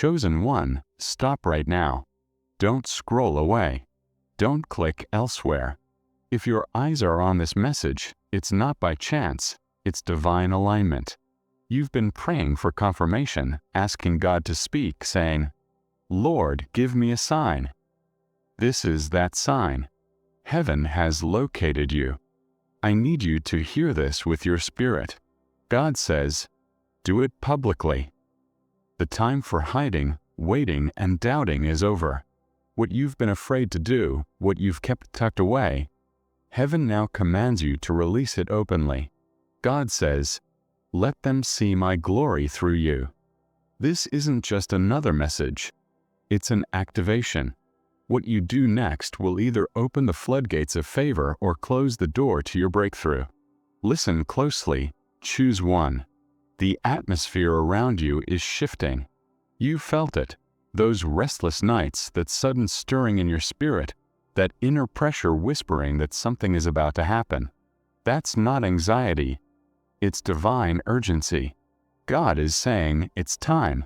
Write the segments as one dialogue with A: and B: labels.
A: Chosen one, stop right now. Don't scroll away. Don't click elsewhere. If your eyes are on this message, it's not by chance, it's divine alignment. You've been praying for confirmation, asking God to speak, saying, "Lord, give me a sign." This is that sign. Heaven has located you. I need you to hear this with your spirit. God says, do it publicly. The time for hiding, waiting, and doubting is over. What you've been afraid to do, what you've kept tucked away, heaven now commands you to release it openly. God says, let them see my glory through you. This isn't just another message. It's an activation. What you do next will either open the floodgates of favor or close the door to your breakthrough. Listen closely. Choose one. The atmosphere around you is shifting. You felt it. Those restless nights, that sudden stirring in your spirit, that inner pressure whispering that something is about to happen. That's not anxiety. It's divine urgency. God is saying, it's time.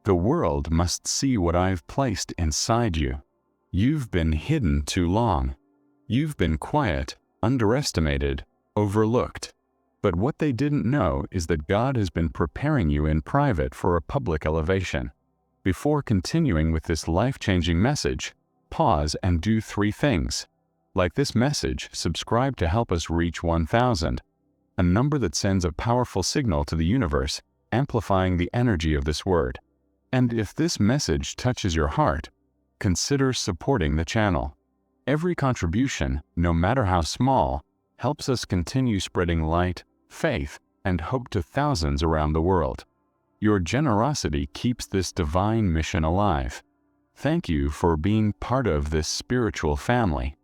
A: The world must see what I've placed inside you. You've been hidden too long. You've been quiet, underestimated, overlooked. But what they didn't know is that God has been preparing you in private for a public elevation. Before continuing with this life-changing message, pause and do 3 things. Like this message, subscribe to help us reach 1,000, a number that sends a powerful signal to the universe, amplifying the energy of this word. And if this message touches your heart, consider supporting the channel. Every contribution, no matter how small, helps us continue spreading light, faith, and hope to thousands around the world. Your generosity keeps this divine mission alive. Thank you for being part of this spiritual family.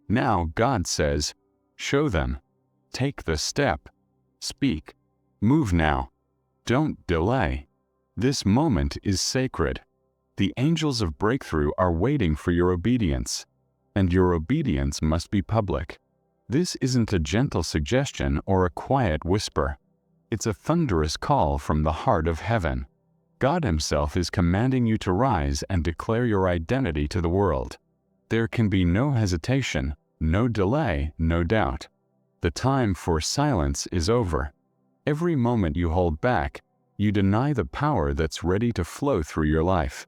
A: Now God says, show them. Take the step. Speak. Move now. Don't delay. This moment is sacred. The angels of breakthrough are waiting for your obedience, and your obedience must be public. This isn't a gentle suggestion or a quiet whisper. It's a thunderous call from the heart of heaven. God Himself is commanding you to rise and declare your identity to the world. There can be no hesitation, no delay, no doubt. The time for silence is over. Every moment you hold back, you deny the power that's ready to flow through your life.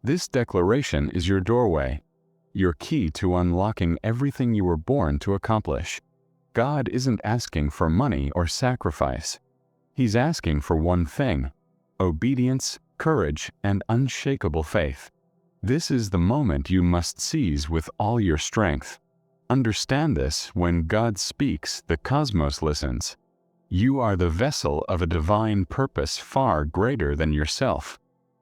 A: This declaration is your doorway, your key to unlocking everything you were born to accomplish. God isn't asking for money or sacrifice. He's asking for one thing: obedience, courage, and unshakable faith. This is the moment you must seize with all your strength. Understand this: when God speaks, the cosmos listens. You are the vessel of a divine purpose far greater than yourself.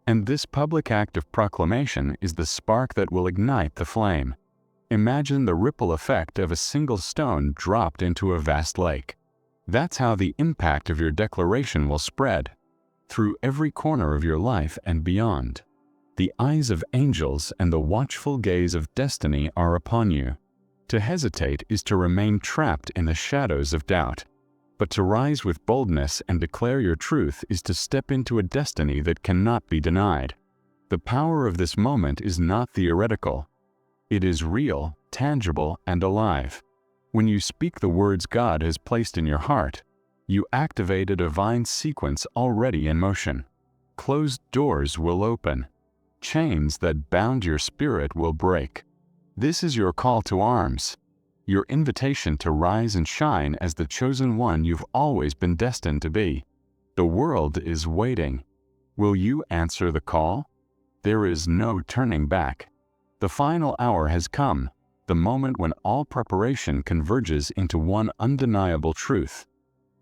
A: And this public act of proclamation is the spark that will ignite the flame. Imagine the ripple effect of a single stone dropped into a vast lake. That's how the impact of your declaration will spread, through every corner of your life and beyond. The eyes of angels and the watchful gaze of destiny are upon you. To hesitate is to remain trapped in the shadows of doubt. But to rise with boldness and declare your truth is to step into a destiny that cannot be denied. The power of this moment is not theoretical. It is real, tangible, and alive. When you speak the words God has placed in your heart, you activate a divine sequence already in motion. Closed doors will open. Chains that bound your spirit will break. This is your call to arms. Your invitation to rise and shine as the chosen one you've always been destined to be. The world is waiting. Will you answer the call? There is no turning back. The final hour has come, the moment when all preparation converges into one undeniable truth.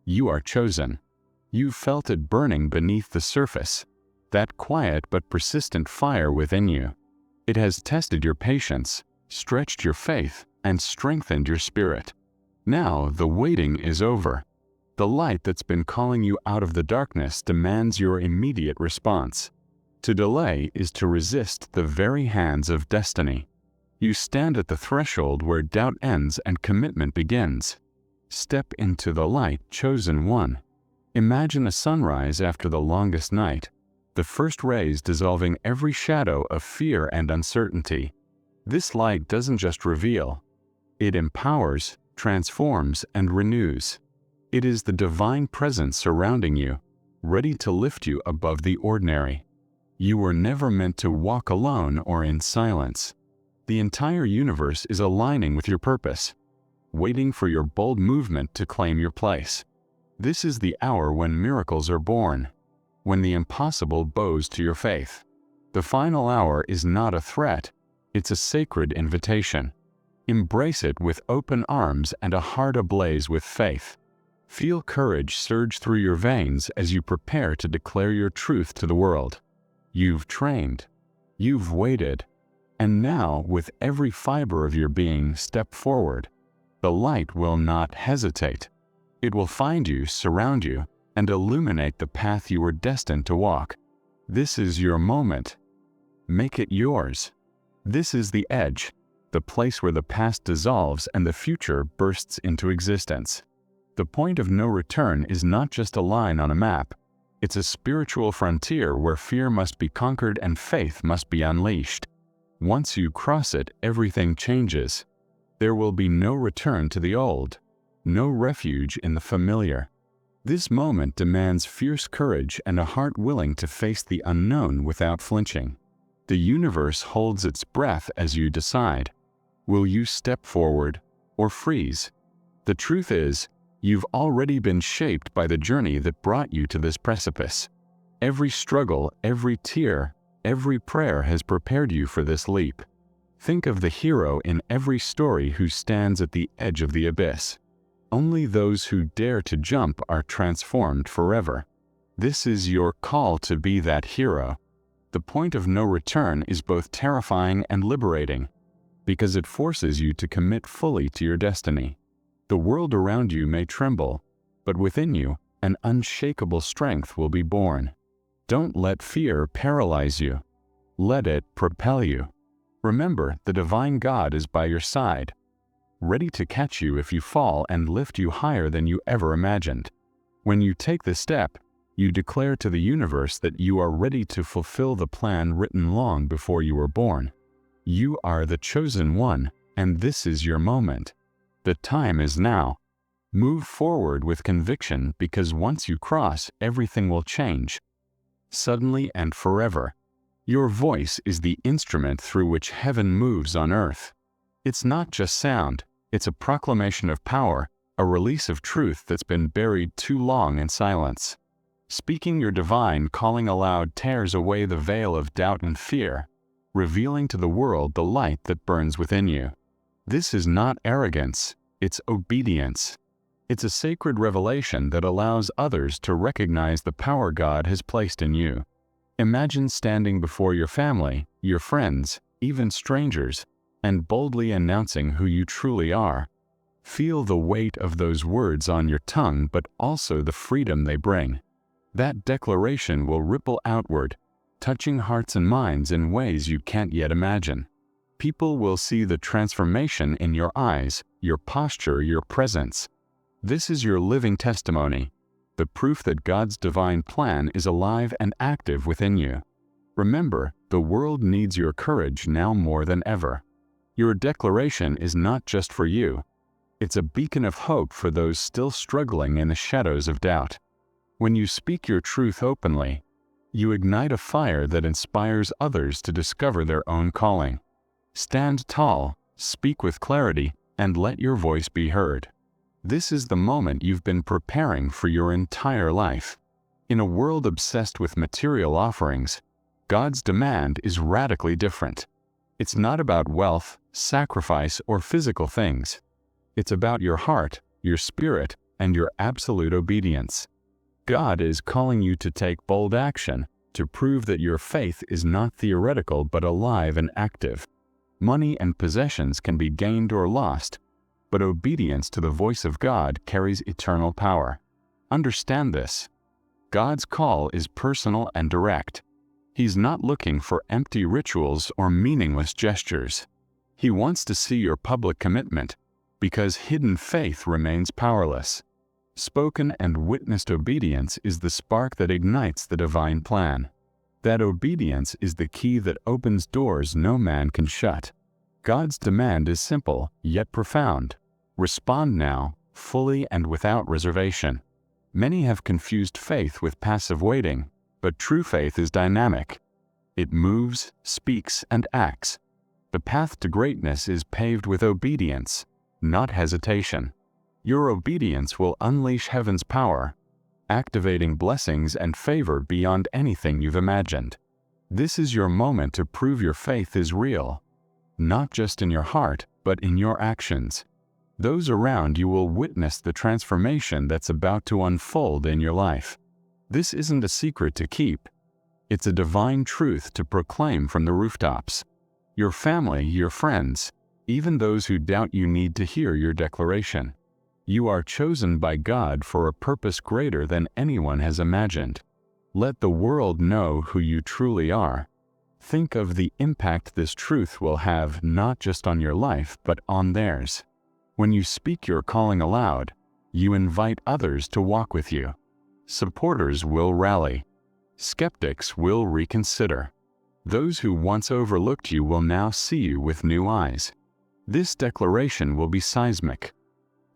A: You are chosen. You've felt it burning beneath the surface, that quiet but persistent fire within you. It has tested your patience, stretched your faith, and strengthened your spirit. Now the waiting is over. The light that's been calling you out of the darkness demands your immediate response. To delay is to resist the very hands of destiny. You stand at the threshold where doubt ends and commitment begins. Step into the light, chosen one. Imagine a sunrise after the longest night. the first rays dissolving every shadow of fear and uncertainty. This light doesn't just reveal, it empowers, transforms, and renews. It is the divine presence surrounding you, ready to lift you above the ordinary. You were never meant to walk alone or in silence. The entire universe is aligning with your purpose, waiting for your bold movement to claim your place. This is the hour when miracles are born, when the impossible bows to your faith. The final hour is not a threat, it's a sacred invitation. Embrace it with open arms and a heart ablaze with faith. Feel courage surge through your veins as you prepare to declare your truth to the world. You've trained, you've waited, and now, with every fiber of your being, step forward. The light will not hesitate. It will find you, surround you, and illuminate the path you were destined to walk. This is your moment. Make it yours. This is the edge, the place where the past dissolves and the future bursts into existence. The point of no return is not just a line on a map. It's a spiritual frontier where fear must be conquered and faith must be unleashed. Once you cross it, everything changes. There will be no return to the old, no refuge in the familiar. This moment demands fierce courage and a heart willing to face the unknown without flinching. The universe holds its breath as you decide. Will you step forward or freeze? The truth is, you've already been shaped by the journey that brought you to this precipice. Every struggle, every tear, every prayer has prepared you for this leap. Think of the hero in every story who stands at the edge of the abyss. Only those who dare to jump are transformed forever. This is your call to be that hero. The point of no return is both terrifying and liberating, because it forces you to commit fully to your destiny. The world around you may tremble, but within you, an unshakable strength will be born. Don't let fear paralyze you. Let it propel you. Remember, the divine God is by your side, ready to catch you if you fall and lift you higher than you ever imagined. When you take this step, you declare to the universe that you are ready to fulfill the plan written long before you were born. You are the chosen one, and this is your moment. The time is now. Move forward with conviction, because once you cross, everything will change. Suddenly and forever. Your voice is the instrument through which heaven moves on earth. It's not just sound, it's a proclamation of power, a release of truth that's been buried too long in silence. Speaking your divine calling aloud tears away the veil of doubt and fear, revealing to the world the light that burns within you. This is not arrogance, it's obedience. It's a sacred revelation that allows others to recognize the power God has placed in you. Imagine standing before your family, your friends, even strangers, and boldly announcing who you truly are. Feel the weight of those words on your tongue, but also the freedom they bring. That declaration will ripple outward, touching hearts and minds in ways you can't yet imagine. People will see the transformation in your eyes, your posture, your presence. This is your living testimony, the proof that God's divine plan is alive and active within you. Remember, the world needs your courage now more than ever. Your declaration is not just for you. It's a beacon of hope for those still struggling in the shadows of doubt. When you speak your truth openly, you ignite a fire that inspires others to discover their own calling. Stand tall, speak with clarity, and let your voice be heard. This is the moment you've been preparing for your entire life. In a world obsessed with material offerings, God's demand is radically different. It's not about wealth, sacrifice, or physical things. It's about your heart, your spirit, and your absolute obedience. God is calling you to take bold action, to prove that your faith is not theoretical but alive and active. Money and possessions can be gained or lost, but obedience to the voice of God carries eternal power. Understand this. God's call is personal and direct. He's not looking for empty rituals or meaningless gestures. He wants to see your public commitment, because hidden faith remains powerless. Spoken and witnessed obedience is the spark that ignites the divine plan. That obedience is the key that opens doors no man can shut. God's demand is simple, yet profound. Respond now, fully and without reservation. Many have confused faith with passive waiting, but true faith is dynamic. It moves, speaks, and acts. The path to greatness is paved with obedience, not hesitation. Your obedience will unleash heaven's power, activating blessings and favor beyond anything you've imagined. This is your moment to prove your faith is real, not just in your heart, but in your actions. Those around you will witness the transformation that's about to unfold in your life. This isn't a secret to keep. It's a divine truth to proclaim from the rooftops. Your family, your friends, even those who doubt you need to hear your declaration. You are chosen by God for a purpose greater than anyone has imagined. Let the world know who you truly are. Think of the impact this truth will have not just on your life, but on theirs. When you speak your calling aloud, you invite others to walk with you. Supporters will rally. Skeptics will reconsider. Those who once overlooked you will now see you with new eyes. This declaration will be seismic,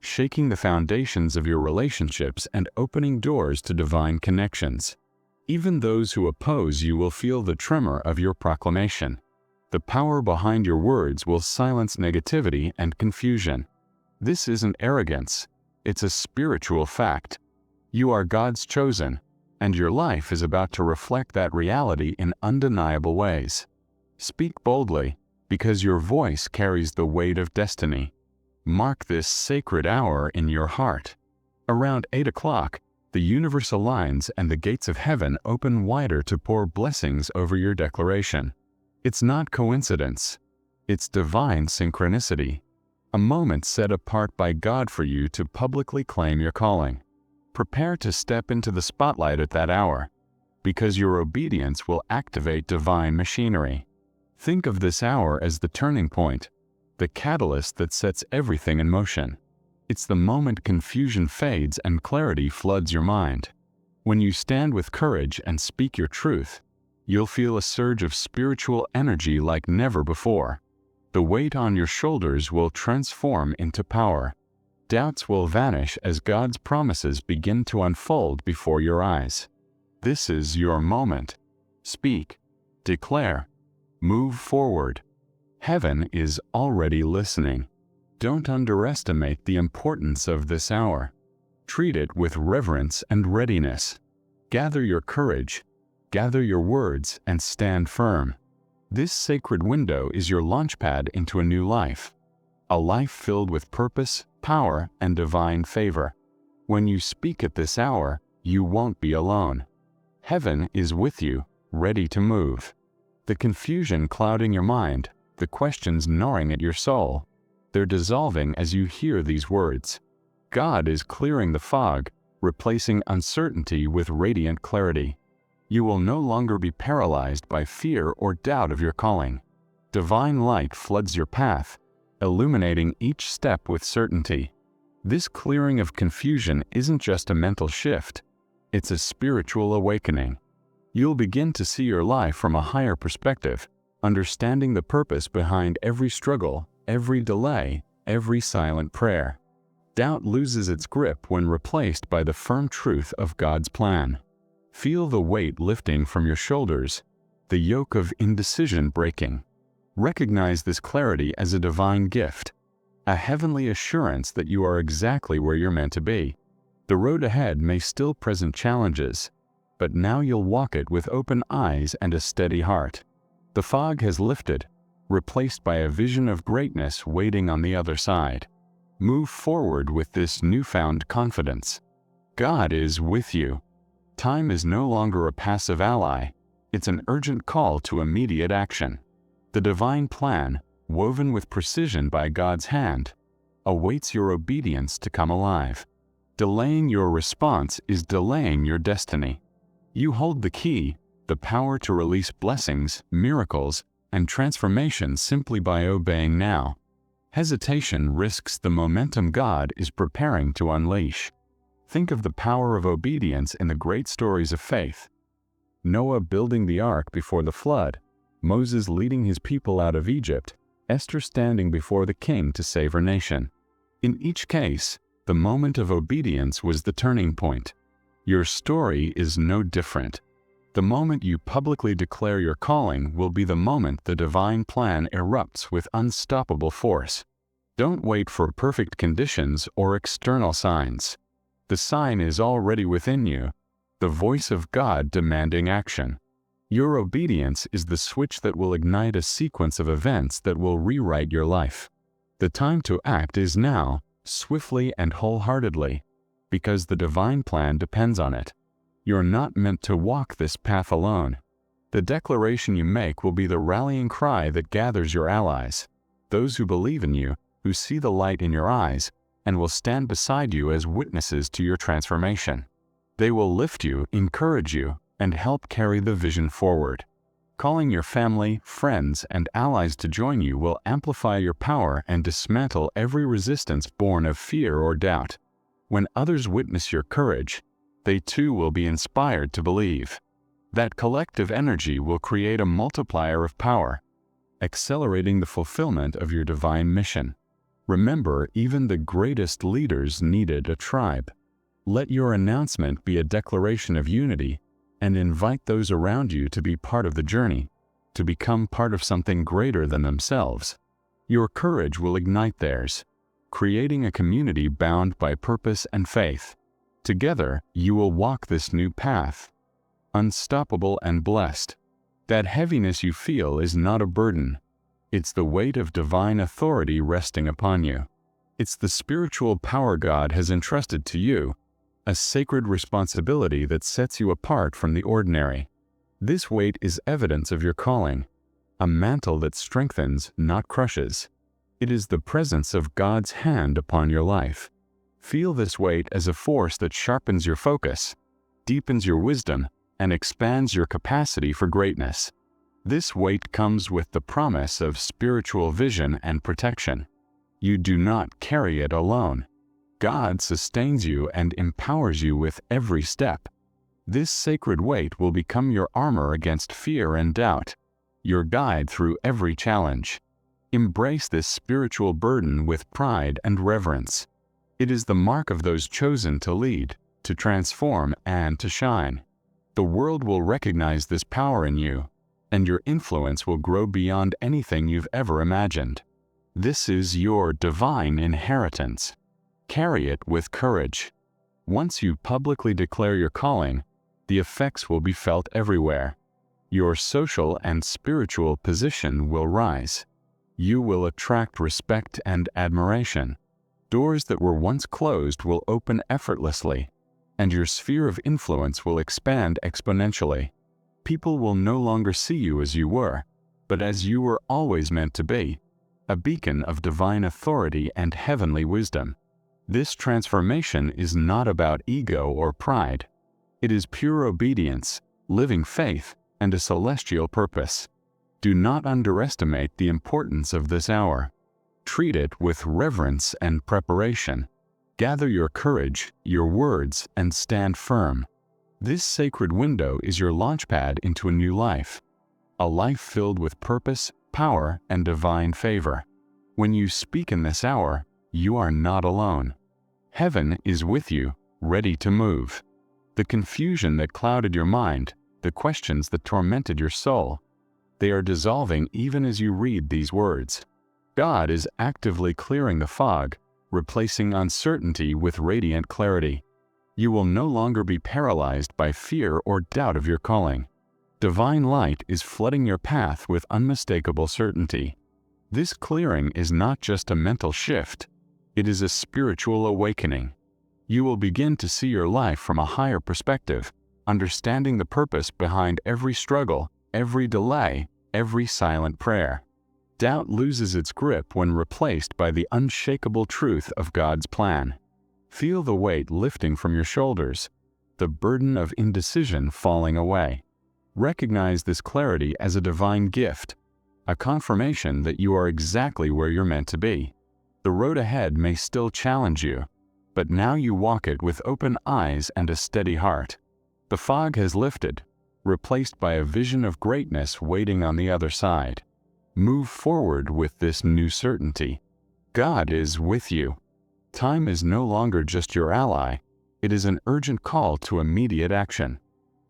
A: shaking the foundations of your relationships and opening doors to divine connections. Even those who oppose you will feel the tremor of your proclamation. The power behind your words will silence negativity and confusion. This isn't arrogance, it's a spiritual fact. You are God's chosen, and your life is about to reflect that reality in undeniable ways. Speak boldly, because your voice carries the weight of destiny. Mark this sacred hour in your heart. Around 8 o'clock, the universe aligns and the gates of heaven open wider to pour blessings over your declaration. It's not coincidence. It's divine synchronicity. A moment set apart by God for you to publicly claim your calling. Prepare to step into the spotlight at that hour, because your obedience will activate divine machinery. Think of this hour as the turning point, the catalyst that sets everything in motion. It's the moment confusion fades and clarity floods your mind. When you stand with courage and speak your truth, you'll feel a surge of spiritual energy like never before. The weight on your shoulders will transform into power. Doubts will vanish as God's promises begin to unfold before your eyes. This is your moment. Speak, declare, move forward. Heaven is already listening. Don't underestimate the importance of this hour. Treat it with reverence and readiness. Gather your courage, gather your words, and stand firm. This sacred window is your launchpad into a new life. A life filled with purpose, power, and divine favor. When you speak at this hour, you won't be alone. Heaven is with you, ready to move. The confusion clouding your mind, the questions gnawing at your soul, they're dissolving as you hear these words. God is clearing the fog, replacing uncertainty with radiant clarity. You will no longer be paralyzed by fear or doubt of your calling. Divine light floods your path, illuminating each step with certainty. This clearing of confusion isn't just a mental shift, it's a spiritual awakening. You'll begin to see your life from a higher perspective, understanding the purpose behind every struggle, every delay, every silent prayer. Doubt loses its grip when replaced by the firm truth of God's plan. Feel the weight lifting from your shoulders, the yoke of indecision breaking. Recognize this clarity as a divine gift, a heavenly assurance that you are exactly where you're meant to be. The road ahead may still present challenges, but now you'll walk it with open eyes and a steady heart. The fog has lifted, replaced by a vision of greatness waiting on the other side. Move forward with this newfound confidence. God is with you. Time is no longer a passive ally, it's an urgent call to immediate action. The divine plan, woven with precision by God's hand, awaits your obedience to come alive. Delaying your response is delaying your destiny. You hold the key, the power to release blessings, miracles, and transformation simply by obeying now. Hesitation risks the momentum God is preparing to unleash. Think of the power of obedience in the great stories of faith. Noah building the ark before the flood, Moses leading his people out of Egypt, Esther standing before the king to save her nation. In each case, the moment of obedience was the turning point. Your story is no different. The moment you publicly declare your calling will be the moment the divine plan erupts with unstoppable force. Don't wait for perfect conditions or external signs. The sign is already within you, the voice of God demanding action. Your obedience is the switch that will ignite a sequence of events that will rewrite your life. The time to act is now, swiftly and wholeheartedly, because the divine plan depends on it. You're not meant to walk this path alone. The declaration you make will be the rallying cry that gathers your allies, those who believe in you, who see the light in your eyes, and will stand beside you as witnesses to your transformation. They will lift you, encourage you, and help carry the vision forward. Calling your family, friends, and allies to join you will amplify your power and dismantle every resistance born of fear or doubt. When others witness your courage, they too will be inspired to believe. That collective energy will create a multiplier of power, accelerating the fulfillment of your divine mission. Remember, even the greatest leaders needed a tribe. Let your announcement be a declaration of unity, and invite those around you to be part of the journey, to become part of something greater than themselves. Your courage will ignite theirs, creating a community bound by purpose and faith. Together, you will walk this new path, unstoppable and blessed. That heaviness you feel is not a burden. It's the weight of divine authority resting upon you. It's the spiritual power God has entrusted to you, a sacred responsibility that sets you apart from the ordinary. This weight is evidence of your calling, a mantle that strengthens, not crushes. It is the presence of God's hand upon your life. Feel this weight as a force that sharpens your focus, deepens your wisdom, and expands your capacity for greatness. This weight comes with the promise of spiritual vision and protection. You do not carry it alone. God sustains you and empowers you with every step. This sacred weight will become your armor against fear and doubt, your guide through every challenge. Embrace this spiritual burden with pride and reverence. It is the mark of those chosen to lead, to transform, and to shine. The world will recognize this power in you, and your influence will grow beyond anything you've ever imagined. This is your divine inheritance. Carry it with courage. Once you publicly declare your calling, the effects will be felt everywhere. Your social and spiritual position will rise. You will attract respect and admiration. Doors that were once closed will open effortlessly, and your sphere of influence will expand exponentially. People will no longer see you as you were, but as you were always meant to be, a beacon of divine authority and heavenly wisdom. This transformation is not about ego or pride. It is pure obedience, living faith, and a celestial purpose. Do not underestimate the importance of this hour. Treat it with reverence and preparation. Gather your courage, your words, and stand firm. This sacred window is your launchpad into a new life, a life filled with purpose, power, and divine favor. When you speak in this hour, you are not alone. Heaven is with you, ready to move. The confusion that clouded your mind, the questions that tormented your soul, they are dissolving even as you read these words. God is actively clearing the fog, replacing uncertainty with radiant clarity. You will no longer be paralyzed by fear or doubt of your calling. Divine light is flooding your path with unmistakable certainty. This clearing is not just a mental shift, it is a spiritual awakening. You will begin to see your life from a higher perspective, understanding the purpose behind every struggle, every delay, every silent prayer. Doubt loses its grip when replaced by the unshakable truth of God's plan. Feel the weight lifting from your shoulders, the burden of indecision falling away. Recognize this clarity as a divine gift, a confirmation that you are exactly where you're meant to be. The road ahead may still challenge you, but now you walk it with open eyes and a steady heart. The fog has lifted, replaced by a vision of greatness waiting on the other side. Move forward with this new certainty. God is with you. Time is no longer just your ally, it is an urgent call to immediate action.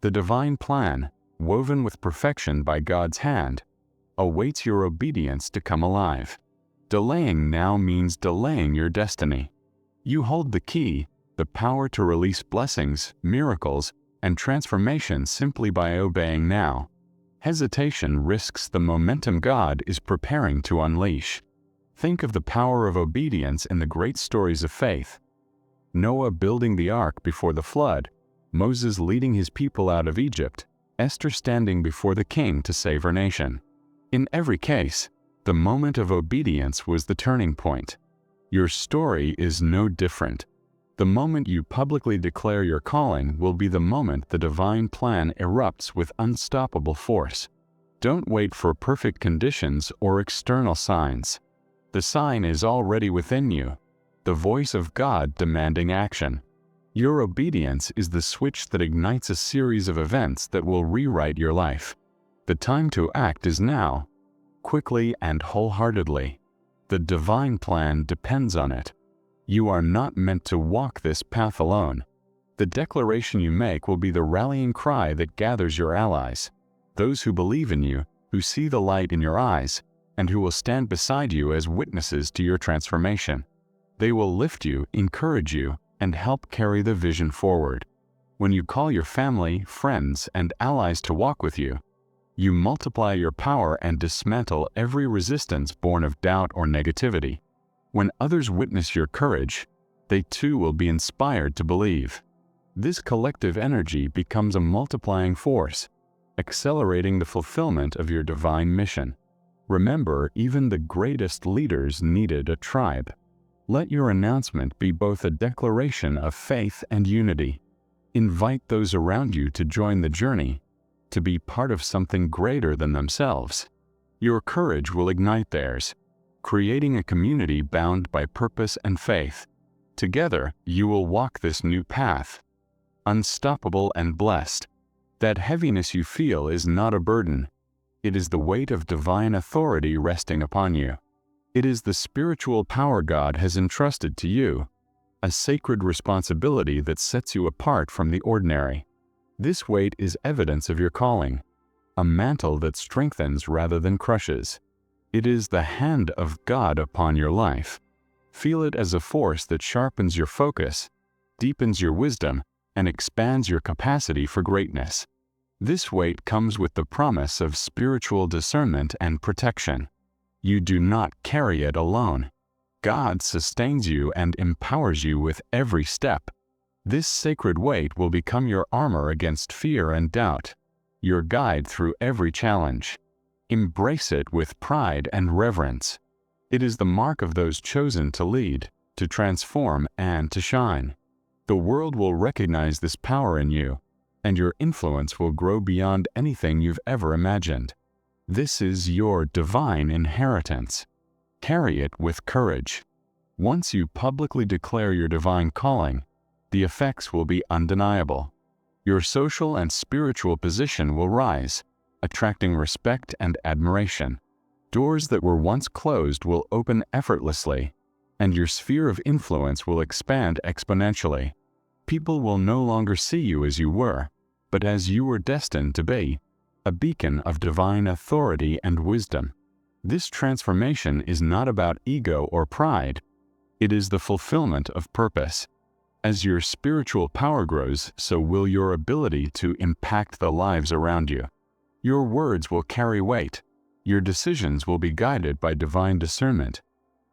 A: The divine plan, woven with perfection by God's hand, awaits your obedience to come alive. Delaying now means delaying your destiny. You hold the key, the power to release blessings, miracles, and transformation simply by obeying now. Hesitation risks the momentum God is preparing to unleash. Think of the power of obedience in the great stories of faith. Noah building the ark before the flood, Moses leading his people out of Egypt, Esther standing before the king to save her nation. In every case, the moment of obedience was the turning point. Your story is no different. The moment you publicly declare your calling will be the moment the divine plan erupts with unstoppable force. Don't wait for perfect conditions or external signs. The sign is already within you, the voice of God demanding action. Your obedience is the switch that ignites a series of events that will rewrite your life. The time to act is now, quickly and wholeheartedly. The divine plan depends on it. You are not meant to walk this path alone. The declaration you make will be the rallying cry that gathers your allies, those who believe in you, who see the light in your eyes, and who will stand beside you as witnesses to your transformation. They will lift you, encourage you, and help carry the vision forward. When you call your family, friends, and allies to walk with you, you multiply your power and dismantle every resistance born of doubt or negativity. When others witness your courage, they too will be inspired to believe. This collective energy becomes a multiplying force, accelerating the fulfillment of your divine mission. Remember, even the greatest leaders needed a tribe. Let your announcement be both a declaration of faith and unity. Invite those around you to join the journey, to be part of something greater than themselves. Your courage will ignite theirs, creating a community bound by purpose and faith. Together, you will walk this new path, unstoppable and blessed. That heaviness you feel is not a burden. It is the weight of divine authority resting upon you. It is the spiritual power God has entrusted to you, a sacred responsibility that sets you apart from the ordinary. This weight is evidence of your calling, a mantle that strengthens rather than crushes. It is the hand of God upon your life. Feel it as a force that sharpens your focus, deepens your wisdom, and expands your capacity for greatness. This weight comes with the promise of spiritual discernment and protection. You do not carry it alone. God sustains you and empowers you with every step. This sacred weight will become your armor against fear and doubt, your guide through every challenge. Embrace it with pride and reverence. It is the mark of those chosen to lead, to transform, and to shine. The world will recognize this power in you, and your influence will grow beyond anything you've ever imagined. This is your divine inheritance. Carry it with courage. Once you publicly declare your divine calling, the effects will be undeniable. Your social and spiritual position will rise, attracting respect and admiration. Doors that were once closed will open effortlessly, and your sphere of influence will expand exponentially. People will no longer see you as you were, but as you were destined to be, a beacon of divine authority and wisdom. This transformation is not about ego or pride. It is the fulfillment of purpose. As your spiritual power grows, so will your ability to impact the lives around you. Your words will carry weight, your decisions will be guided by divine discernment,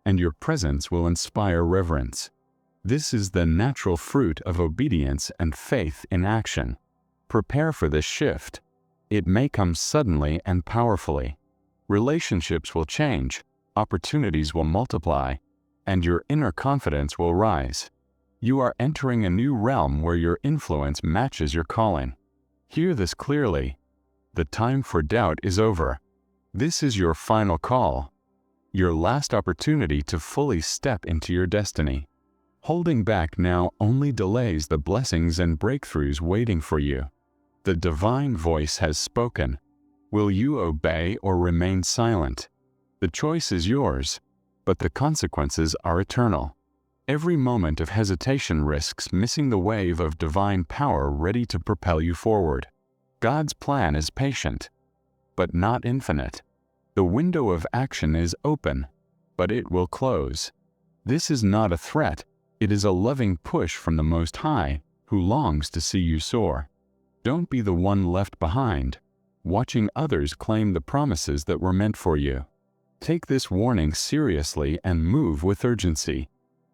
A: and your presence will inspire reverence. This is the natural fruit of obedience and faith in action. Prepare for this shift. It may come suddenly and powerfully. Relationships will change, opportunities will multiply, and your inner confidence will rise. You are entering a new realm where your influence matches your calling. Hear this clearly. The time for doubt is over. This is your final call, your last opportunity to fully step into your destiny. Holding back now only delays the blessings and breakthroughs waiting for you. The divine voice has spoken. Will you obey or remain silent? The choice is yours, but the consequences are eternal. Every moment of hesitation risks missing the wave of divine power ready to propel you forward. God's plan is patient, but not infinite. The window of action is open, but it will close. This is not a threat, it is a loving push from the Most High, who longs to see you soar. Don't be the one left behind, watching others claim the promises that were meant for you. Take this warning seriously and move with urgency.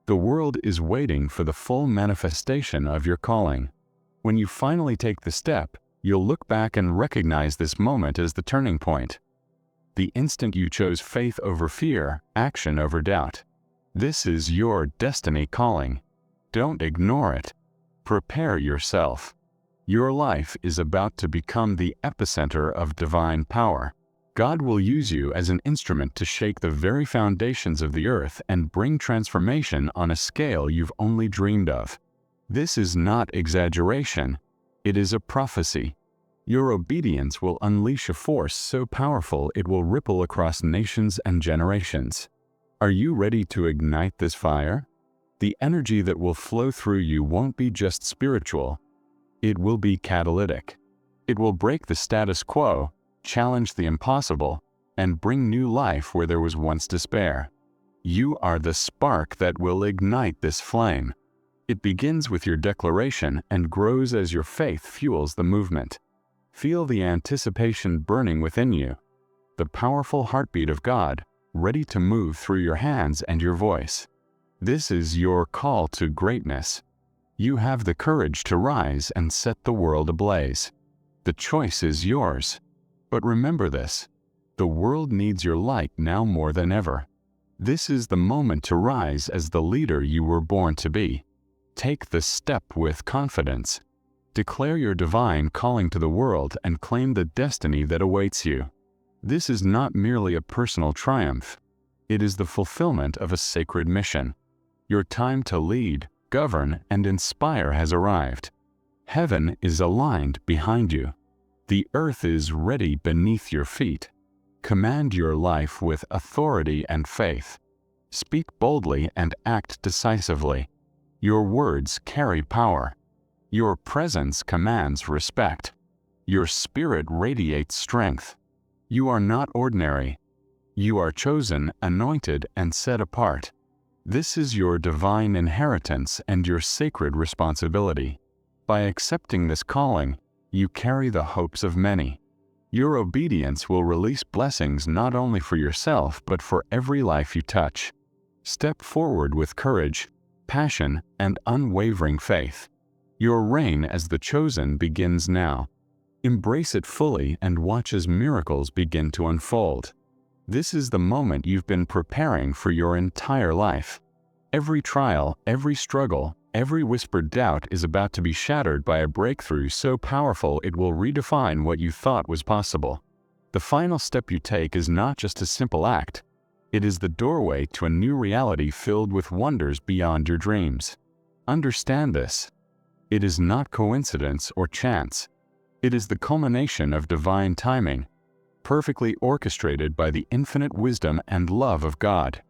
A: The world is waiting for the full manifestation of your calling. When you finally take the step, you'll look back and recognize this moment as the turning point. The instant you chose faith over fear, action over doubt. This is your destiny calling. Don't ignore it. Prepare yourself. Your life is about to become the epicenter of divine power. God will use you as an instrument to shake the very foundations of the earth and bring transformation on a scale you've only dreamed of. This is not exaggeration. It is a prophecy. Your obedience will unleash a force so powerful it will ripple across nations and generations. Are you ready to ignite this fire? The energy that will flow through you won't be just spiritual. It will be catalytic. It will break the status quo, challenge the impossible, and bring new life where there was once despair. You are the spark that will ignite this flame. It begins with your declaration and grows as your faith fuels the movement. Feel the anticipation burning within you, the powerful heartbeat of God, ready to move through your hands and your voice. This is your call to greatness. You have the courage to rise and set the world ablaze. The choice is yours. But remember this, the world needs your light now more than ever. This is the moment to rise as the leader you were born to be. Take the step with confidence. Declare your divine calling to the world and claim the destiny that awaits you. This is not merely a personal triumph. It is the fulfillment of a sacred mission. Your time to lead, govern, and inspire has arrived. Heaven is aligned behind you. The earth is ready beneath your feet. Command your life with authority and faith. Speak boldly and act decisively. Your words carry power. Your presence commands respect. Your spirit radiates strength. You are not ordinary. You are chosen, anointed, and set apart. This is your divine inheritance and your sacred responsibility. By accepting this calling, you carry the hopes of many. Your obedience will release blessings not only for yourself but for every life you touch. Step forward with courage, passion, and unwavering faith. Your reign as the chosen begins now. Embrace it fully and watch as miracles begin to unfold. This is the moment you've been preparing for your entire life. Every trial, every struggle, every whispered doubt is about to be shattered by a breakthrough so powerful it will redefine what you thought was possible. The final step you take is not just a simple act. It is the doorway to a new reality filled with wonders beyond your dreams. Understand this. It is not coincidence or chance. It is the culmination of divine timing, perfectly orchestrated by the infinite wisdom and love of God.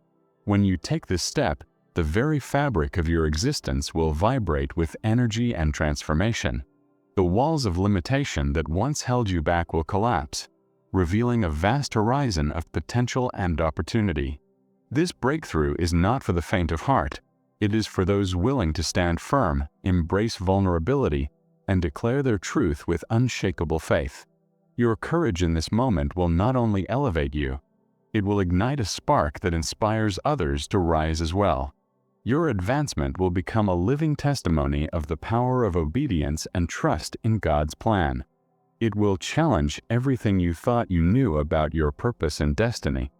A: When you take this step, the very fabric of your existence will vibrate with energy and transformation. The walls of limitation that once held you back will collapse, revealing a vast horizon of potential and opportunity. This breakthrough is not for the faint of heart. It is for those willing to stand firm, embrace vulnerability, and declare their truth with unshakable faith. Your courage in this moment will not only elevate you, it will ignite a spark that inspires others to rise as well. Your advancement will become a living testimony of the power of obedience and trust in God's plan. It will challenge everything you thought you knew about your purpose and destiny.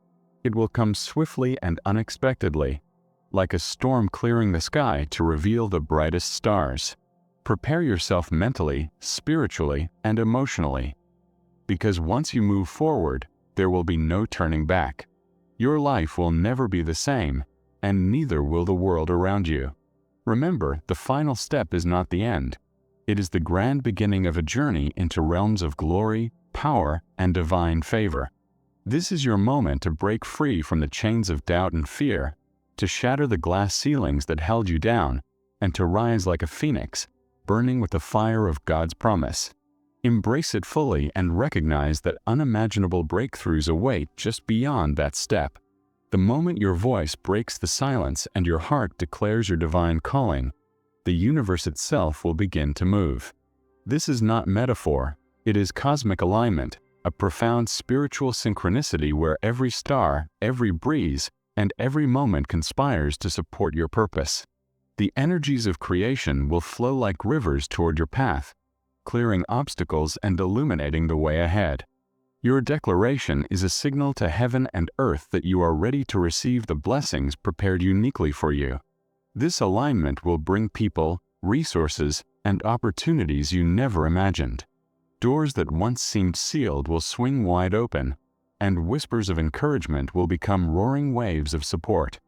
A: It will come swiftly and unexpectedly, like a storm clearing the sky to reveal the brightest stars. Prepare yourself mentally, spiritually, and emotionally. Because once you move forward, there will be no turning back. Your life will never be the same, and neither will the world around you. Remember, the final step is not the end. It is the grand beginning of a journey into realms of glory, power, and divine favor. This is your moment to break free from the chains of doubt and fear, to shatter the glass ceilings that held you down, and to rise like a phoenix, burning with the fire of God's promise. Embrace it fully and recognize that unimaginable breakthroughs await just beyond that step. The moment your voice breaks the silence and your heart declares your divine calling, the universe itself will begin to move. This is not metaphor, it is cosmic alignment, a profound spiritual synchronicity where every star, every breeze, and every moment conspires to support your purpose. The energies of creation will flow like rivers toward your path, clearing obstacles and illuminating the way ahead. Your declaration is a signal to heaven and earth that you are ready to receive the blessings prepared uniquely for you. This alignment will bring people, resources, and opportunities you never imagined. Doors that once seemed sealed will swing wide open, and whispers of encouragement will become roaring waves of support.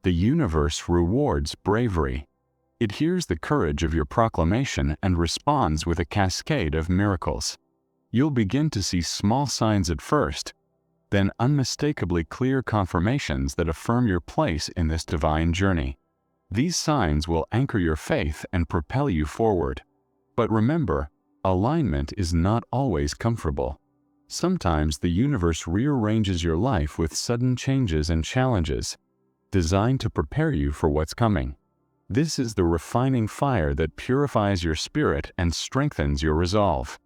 A: The universe rewards bravery. It hears the courage of your proclamation and responds with a cascade of miracles. You'll begin to see small signs at first, then unmistakably clear confirmations that affirm your place in this divine journey. These signs will anchor your faith and propel you forward. But remember, alignment is not always comfortable. Sometimes the universe rearranges your life with sudden changes and challenges, designed to prepare you for what's coming. This is the refining fire that purifies your spirit and strengthens your resolve.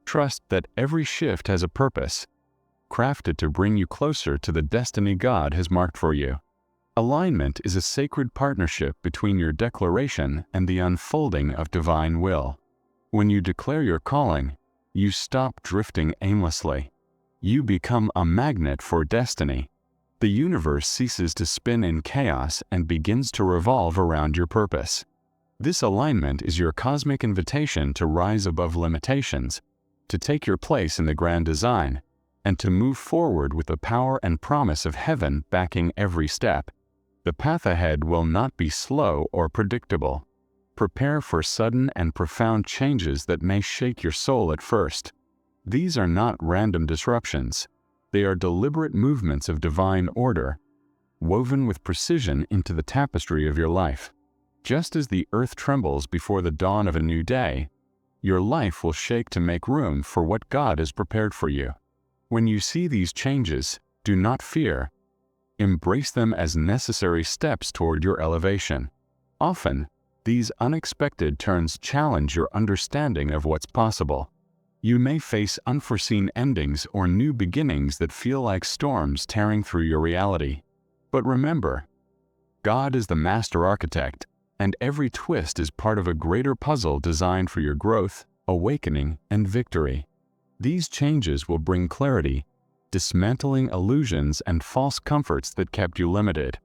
A: Trust that every shift has a purpose, crafted to bring you closer to the destiny God has marked for you. Alignment is a sacred partnership between your declaration and the unfolding of divine will. When you declare your calling, you stop drifting aimlessly. You become a magnet for destiny. The universe ceases to spin in chaos and begins to revolve around your purpose. This alignment is your cosmic invitation to rise above limitations, to take your place in the grand design, and to move forward with the power and promise of heaven backing every step. The path ahead will not be slow or predictable. Prepare for sudden and profound changes that may shake your soul at first. These are not random disruptions. They are deliberate movements of divine order, woven with precision into the tapestry of your life. Just as the earth trembles before the dawn of a new day, your life will shake to make room for what God has prepared for you. When you see these changes, do not fear. Embrace them as necessary steps toward your elevation. Often, these unexpected turns challenge your understanding of what's possible. You may face unforeseen endings or new beginnings that feel like storms tearing through your reality. But remember, God is the master architect, and every twist is part of a greater puzzle designed for your growth, awakening, and victory. These changes will bring clarity, dismantling illusions and false comforts that kept you limited.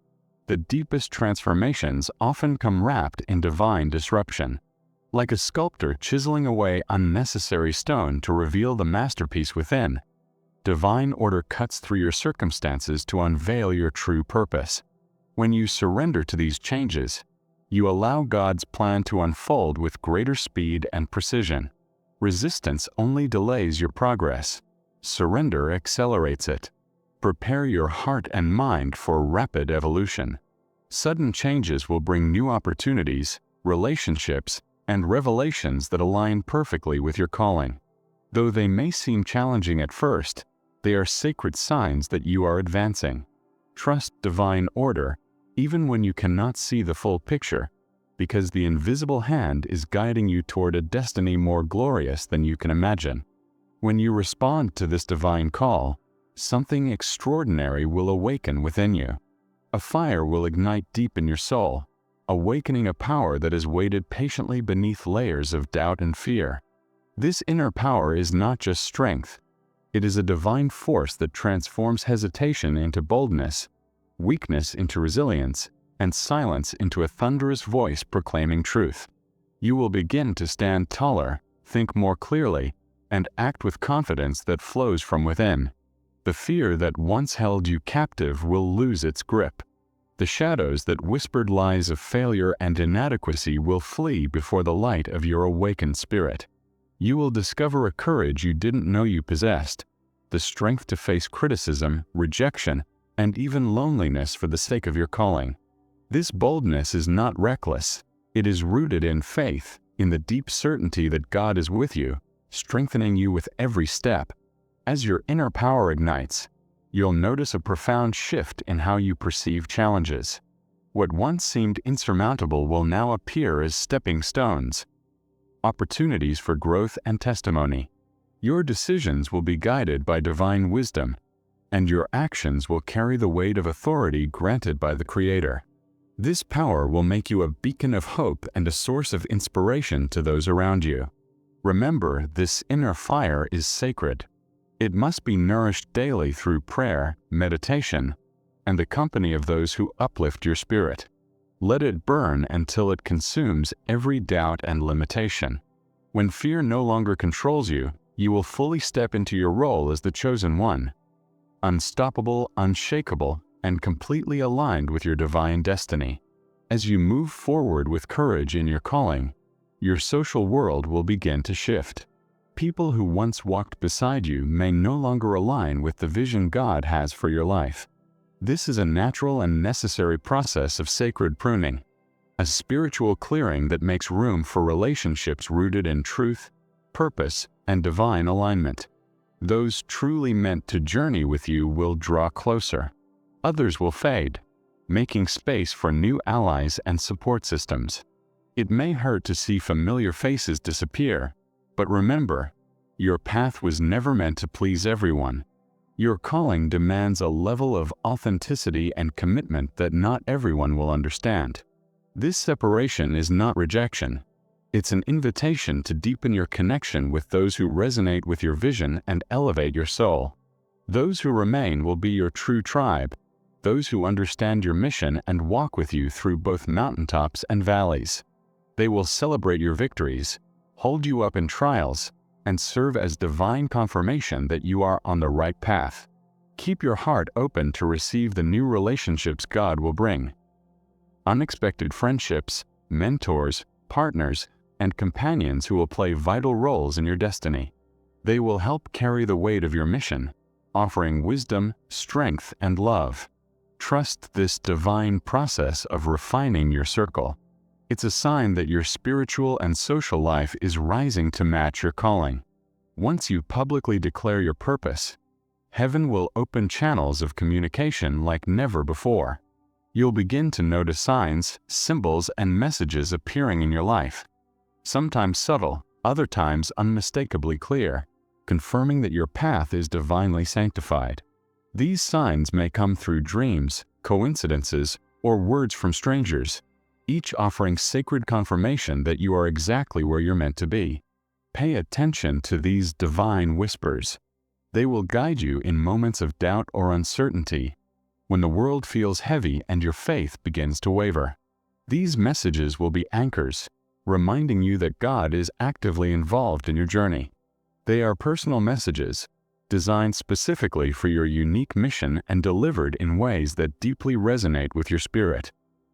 A: The deepest transformations often come wrapped in divine disruption. Like a sculptor chiseling away unnecessary stone to reveal the masterpiece within, divine order cuts through your circumstances to unveil your true purpose. When you surrender to these changes, you allow God's plan to unfold with greater speed and precision. Resistance only delays your progress. Surrender accelerates it. Prepare your heart and mind for rapid evolution. Sudden changes will bring new opportunities, relationships, and revelations that align perfectly with your calling. Though they may seem challenging at first, they are sacred signs that you are advancing. Trust divine order, even when you cannot see the full picture, because the invisible hand is guiding you toward a destiny more glorious than you can imagine. When you respond to this divine call, something extraordinary will awaken within you. A fire will ignite deep in your soul, awakening a power that has waited patiently beneath layers of doubt and fear. This inner power is not just strength. It is a divine force that transforms hesitation into boldness, weakness into resilience, and silence into a thunderous voice proclaiming truth. You will begin to stand taller, think more clearly, and act with confidence that flows from within. The fear that once held you captive will lose its grip. The shadows that whispered lies of failure and inadequacy will flee before the light of your awakened spirit. You will discover a courage you didn't know you possessed, the strength to face criticism, rejection, and even loneliness for the sake of your calling. This boldness is not reckless. It is rooted in faith, in the deep certainty that God is with you, strengthening you with every step. As your inner power ignites, you'll notice a profound shift in how you perceive challenges. What once seemed insurmountable will now appear as stepping stones, opportunities for growth and testimony. Your decisions will be guided by divine wisdom, and your actions will carry the weight of authority granted by the Creator. This power will make you a beacon of hope and a source of inspiration to those around you. Remember, this inner fire is sacred. It must be nourished daily through prayer, meditation, and the company of those who uplift your spirit. Let it burn until it consumes every doubt and limitation. When fear no longer controls you, you will fully step into your role as the chosen one, unstoppable, unshakable, and completely aligned with your divine destiny. As you move forward with courage in your calling, your social world will begin to shift. People who once walked beside you may no longer align with the vision God has for your life. This is a natural and necessary process of sacred pruning, a spiritual clearing that makes room for relationships rooted in truth, purpose, and divine alignment. Those truly meant to journey with you will draw closer. Others will fade, making space for new allies and support systems. It may hurt to see familiar faces disappear, but remember, your path was never meant to please everyone. Your calling demands a level of authenticity and commitment that not everyone will understand. This separation is not rejection. It's an invitation to deepen your connection with those who resonate with your vision and elevate your soul. Those who remain will be your true tribe, those who understand your mission and walk with you through both mountaintops and valleys. They will celebrate your victories, hold you up in trials, and serve as divine confirmation that you are on the right path. Keep your heart open to receive the new relationships God will bring. Unexpected friendships, mentors, partners, and companions who will play vital roles in your destiny. They will help carry the weight of your mission, offering wisdom, strength, and love. Trust this divine process of refining your circle. It's a sign that your spiritual and social life is rising to match your calling. Once you publicly declare your purpose, heaven will open channels of communication like never before. You'll begin to notice signs, symbols, and messages appearing in your life. Sometimes subtle, other times unmistakably clear, confirming that your path is divinely sanctified. These signs may come through dreams, coincidences, or words from strangers, each offering sacred confirmation that you are exactly where you're meant to be. Pay attention to these divine whispers. They will guide you in moments of doubt or uncertainty, when the world feels heavy and your faith begins to waver. These messages will be anchors, reminding you that God is actively involved in your journey. They are personal messages, designed specifically for your unique mission and delivered in ways that deeply resonate with your spirit.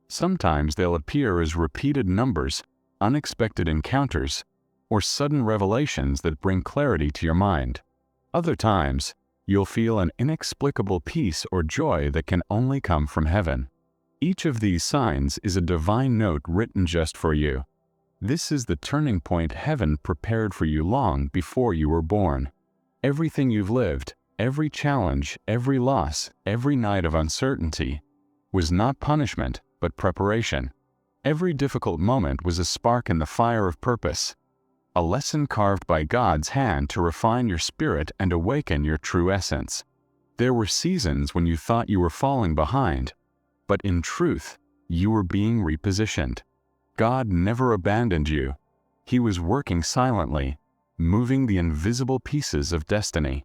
A: Sometimes they'll appear as repeated numbers, unexpected encounters, or sudden revelations that bring clarity to your mind. Other times, you'll feel an inexplicable peace or joy that can only come from heaven. Each of these signs is a divine note written just for you. This is the turning point heaven prepared for you long before you were born. Everything you've lived, every challenge, every loss, every night of uncertainty, was not punishment, but preparation. Every difficult moment was a spark in the fire of purpose, a lesson carved by God's hand to refine your spirit and awaken your true essence. There were seasons when you thought you were falling behind, but in truth, you were being repositioned. God never abandoned you. He was working silently, moving the invisible pieces of destiny.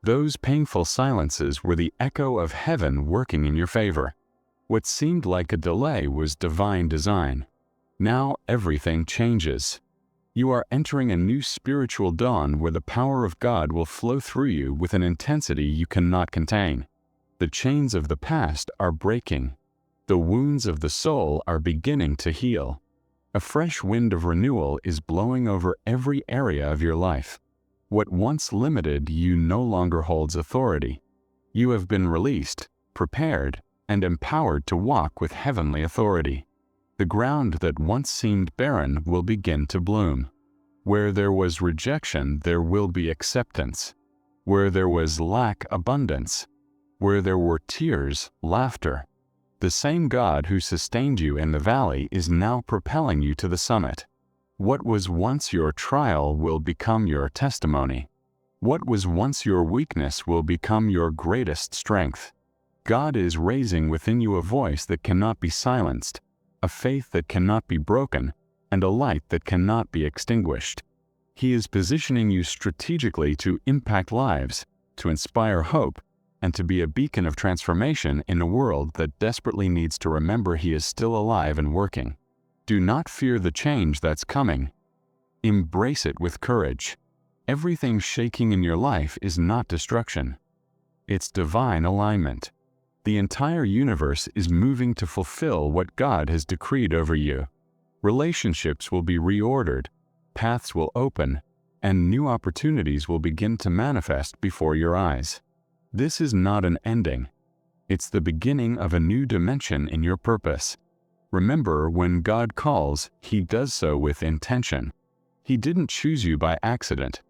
A: Those painful silences were the echo of heaven working in your favor. What seemed like a delay was divine design. Now everything changes. You are entering a new spiritual dawn where the power of God will flow through you with an intensity you cannot contain. The chains of the past are breaking. The wounds of the soul are beginning to heal. A fresh wind of renewal is blowing over every area of your life. What once limited you no longer holds authority. You have been released, prepared, and empowered to walk with heavenly authority. The ground that once seemed barren will begin to bloom. Where there was rejection, there will be acceptance. Where there was lack, abundance. Where there were tears, laughter. The same God who sustained you in the valley is now propelling you to the summit. What was once your trial will become your testimony. What was once your weakness will become your greatest strength. God is raising within you a voice that cannot be silenced, a faith that cannot be broken, and a light that cannot be extinguished. He is positioning you strategically to impact lives, to inspire hope, and to be a beacon of transformation in a world that desperately needs to remember He is still alive and working. Do not fear the change that's coming. Embrace it with courage. Everything shaking in your life is not destruction. It's divine alignment. The entire universe is moving to fulfill what God has decreed over you. Relationships will be reordered, paths will open, and new opportunities will begin to manifest before your eyes. This is not an ending. It's the beginning of a new dimension in your purpose. Remember, when God calls, He does so with intention. He didn't choose you by accident.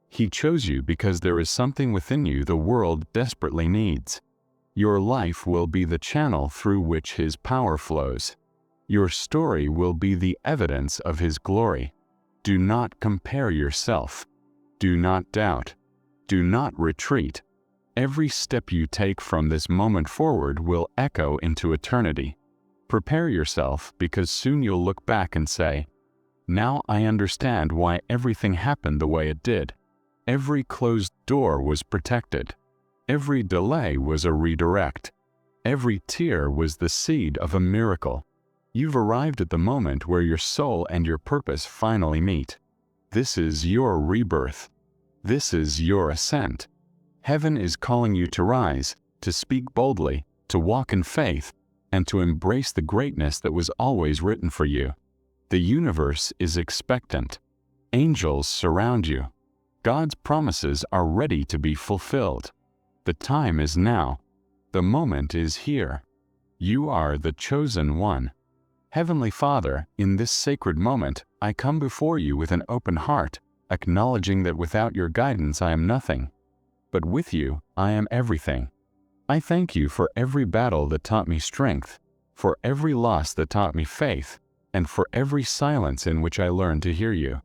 A: He chose you because there is something within you the world desperately needs. Your life will be the channel through which His power flows. Your story will be the evidence of His glory. Do not compare yourself. Do not doubt. Do not retreat. Every step you take from this moment forward will echo into eternity. Prepare yourself, because soon you'll look back and say, "Now I understand why everything happened the way it did. Every closed door was protected. Every delay was a redirect. Every tear was the seed of a miracle." You've arrived at the moment where your soul and your purpose finally meet. This is your rebirth. This is your ascent. Heaven is calling you to rise, to speak boldly, to walk in faith, and to embrace the greatness that was always written for you. The universe is expectant. Angels surround you. God's promises are ready to be fulfilled. The time is now. The moment is here. You are the chosen one. Heavenly Father, in this sacred moment, I come before you with an open heart, acknowledging that without your guidance I am nothing. But with you, I am everything. I thank you for every battle that taught me strength, for every loss that taught me faith, and for every silence in which I learned to hear you.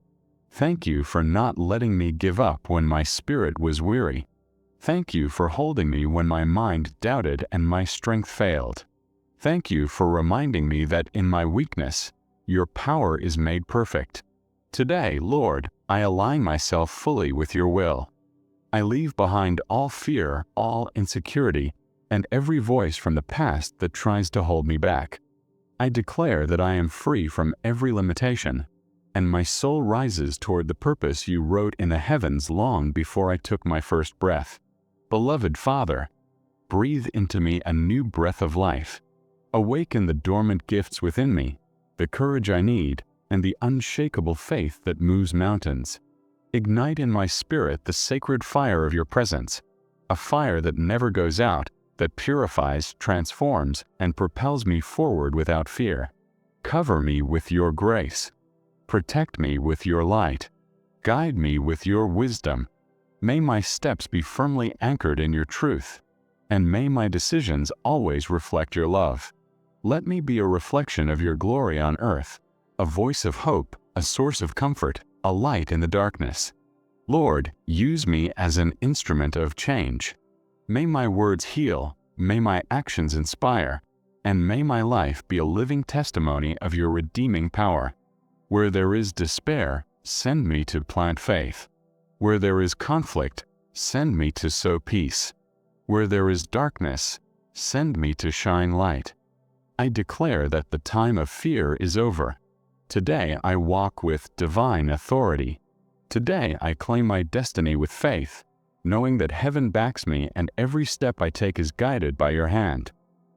A: Thank you for not letting me give up when my spirit was weary. Thank you for holding me when my mind doubted and my strength failed. Thank you for reminding me that in my weakness, your power is made perfect. Today, Lord, I align myself fully with your will. I leave behind all fear, all insecurity, and every voice from the past that tries to hold me back. I declare that I am free from every limitation, and my soul rises toward the purpose you wrote in the heavens long before I took my first breath. Beloved Father, breathe into me a new breath of life. Awaken the dormant gifts within me, the courage I need, and the unshakable faith that moves mountains. Ignite in my spirit the sacred fire of your presence, a fire that never goes out, that purifies, transforms, and propels me forward without fear. Cover me with your grace. Protect me with your light. Guide me with your wisdom. May my steps be firmly anchored in your truth, and may my decisions always reflect your love. Let me be a reflection of your glory on earth, a voice of hope, a source of comfort, a light in the darkness. Lord, use me as an instrument of change. May my words heal, may my actions inspire, and may my life be a living testimony of your redeeming power. Where there is despair, send me to plant faith. Where there is conflict, send me to sow peace. Where there is darkness, send me to shine light. I declare that the time of fear is over. Today I walk with divine authority. Today I claim my destiny with faith, knowing that heaven backs me and every step I take is guided by your hand.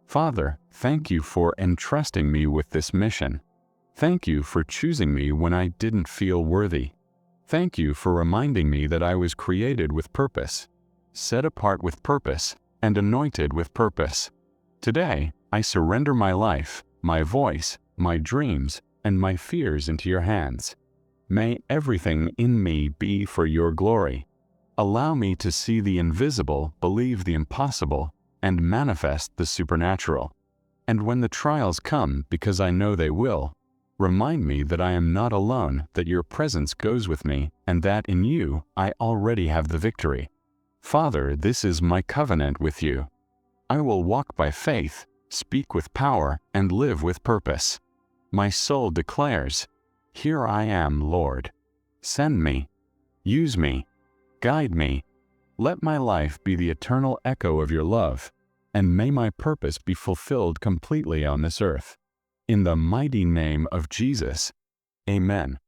A: Father, Thank you for entrusting me with this mission. Thank you for choosing me when I didn't feel worthy. Thank you for reminding me that I was created with purpose, set apart with purpose, and anointed with purpose. Today, I surrender my life, my voice, my dreams, and my fears into your hands. May everything in me be for your glory. Allow me to see the invisible, believe the impossible, and manifest the supernatural. And when the trials come, because I know they will, remind me that I am not alone, that your presence goes with me, and that in you I already have the victory. Father, this is my covenant with you. I will walk by faith, speak with power, and live with purpose. My soul declares, "Here I am, Lord. Send me. Use me. Guide me. Let my life be the eternal echo of your love, and may my purpose be fulfilled completely on this earth. In the mighty name of Jesus. Amen."